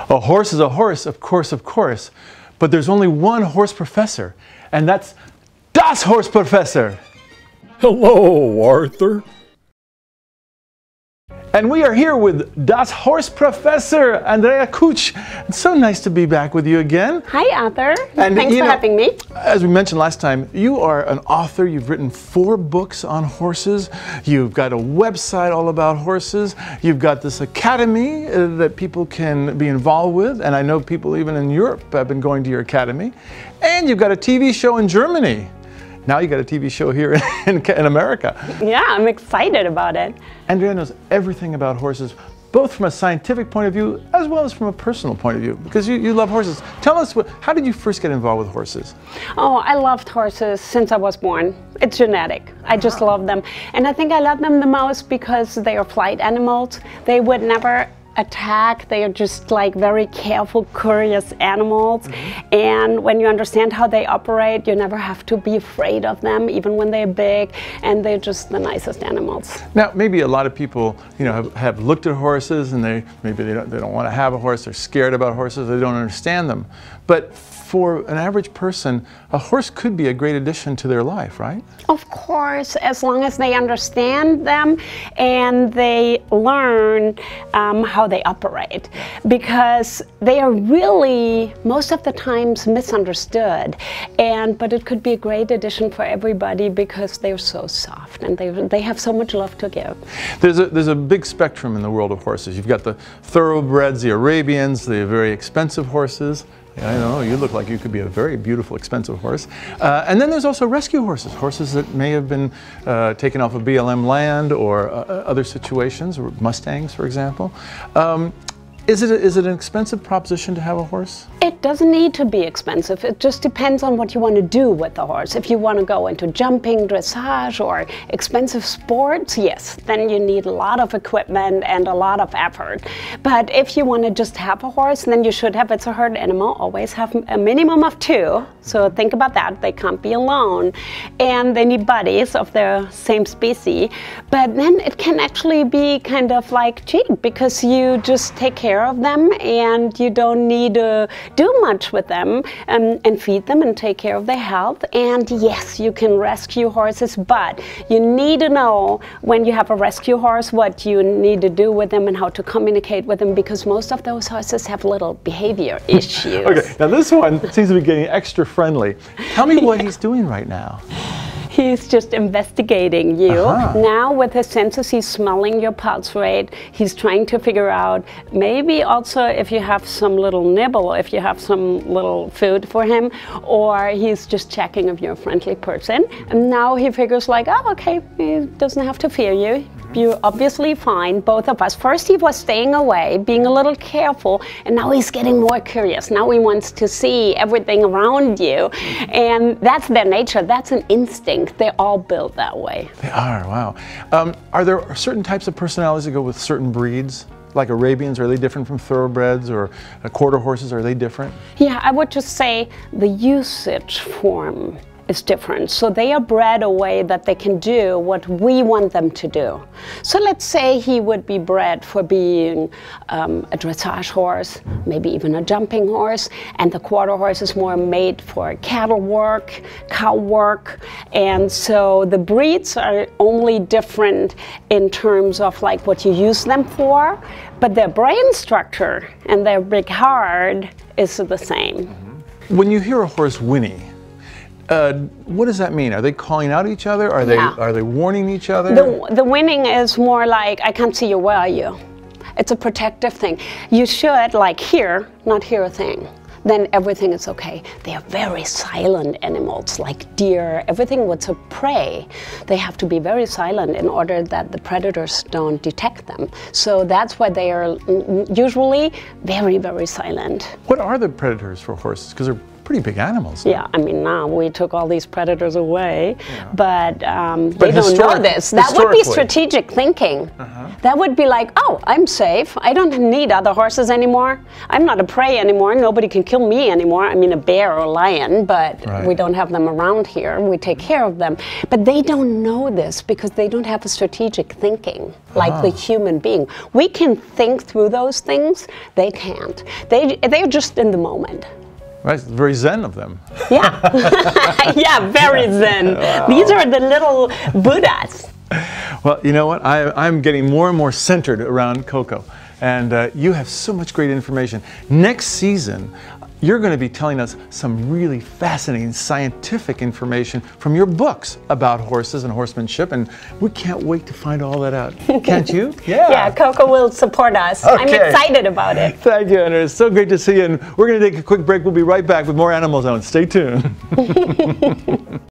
A horse is a horse, of course. But there's only one horse professor, and that's Das Horse Professor. Hello, Arthur. And we are here with Das Horse Professor, Andrea Kuch. It's so nice to be back with you again. Hi, Arthur. And thanks for having me. As we mentioned last time, you are an author. You've written 4 books on horses. You've got a website all about horses. You've got this academy that people can be involved with. And I know people even in Europe have been going to your academy. And you've got a TV show in Germany. Now you got a TV show here in America. Yeah, I'm excited about it. Andrea knows everything about horses, both from a scientific point of view as well as from a personal point of view, because you love horses. Tell us, how did you first get involved with horses? Oh, I loved horses since I was born. It's genetic. I just love them. And I think I love them the most because they are flight animals. They would never attack. They are just like very careful, curious animals. And when you understand how they operate, you never have to be afraid of them, even when they're big, and they're just the nicest animals. Now, maybe a lot of people, have looked at horses and they don't want to have a horse, they're scared about horses, they don't understand them. But for an average person, a horse could be a great addition to their life, right? Of course, as long as they understand them and they learn how they operate, because they are really most of the times misunderstood. But it could be a great addition for everybody because they're so soft and they have so much love to give. There's a big spectrum in the world of horses. You've got the Thoroughbreds, the Arabians, the very expensive horses. I know, you look like you could be a very beautiful, expensive horse. And then there's also rescue horses, horses that may have been taken off of BLM land or other situations, or Mustangs, for example. Is it an expensive proposition to have a horse? It doesn't need to be expensive. It just depends on what you want to do with the horse. If you want to go into jumping, dressage, or expensive sports, yes, then you need a lot of equipment and a lot of effort. But if you want to just have a horse, then you should have, it's a herd animal, always have a minimum of 2. So think about that. They can't be alone. And they need buddies of their same species. But then it can actually be kind of like cheap because you just take care of them and you don't need to do much with them and feed them and take care of their health. And yes, you can rescue horses, but you need to know when you have a rescue horse what you need to do with them and how to communicate with them, because most of those horses have little behavior issues. Okay, now this one seems to be getting extra friendly. Tell me what he's doing right now. He's just investigating you. Now with his senses, he's smelling your pulse rate. He's trying to figure out maybe also if you have some little nibble, if you have some little food for him, or he's just checking if you're a friendly person. And now he figures like, oh, okay, he doesn't have to fear you. You're obviously fine, both of us. First he was staying away, being a little careful, and now he's getting more curious. Now he wants to see everything around you. And that's their nature, that's an instinct. They're all built that way. They are, wow. Are there certain types of personalities that go with certain breeds? Like Arabians, are they different from Thoroughbreds, or quarter horses, are they different? Yeah, I would just say the usage form is different. So they are bred a way that they can do what we want them to do. So let's say he would be bred for being a dressage horse, maybe even a jumping horse, and the quarter horse is more made for cattle work, cow work. And so the breeds are only different in terms of like what you use them for, but their brain structure and their big heart is the same. When you hear a horse whinny, what does that mean? Are they calling out each other? Are they warning each other? The whinnying is more like, I can't see you, where are you? It's a protective thing. You should, like here, not hear a thing. Then everything is okay. They are very silent animals, like deer, everything what's a prey. They have to be very silent in order that the predators don't detect them. So that's why they are usually very, very silent. What are the predators for horses? Because they're pretty big animals. Yeah, I mean, now we took all these predators away, but they don't know this. That would be strategic thinking. That would be like, oh, I'm safe. I don't need other horses anymore. I'm not a prey anymore. Nobody can kill me anymore. I mean, a bear or a lion, but we don't have them around here. We take care of them. But they don't know this because they don't have a strategic thinking like the human being. We can think through those things. They can't. They're just in the moment. Right, very zen of them. Yeah, yeah, very zen. Wow. These are the little Buddhas. Well, you know what? I'm getting more and more centered around Coco, and you have so much great information. Next season, you're going to be telling us some really fascinating scientific information from your books about horses and horsemanship, and we can't wait to find all that out. Can't you? Yeah. Yeah, Coco will support us. Okay. I'm excited about it. Thank you, Anna. It's so great to see you, and we're going to take a quick break. We'll be right back with more Animal Zone. Stay tuned.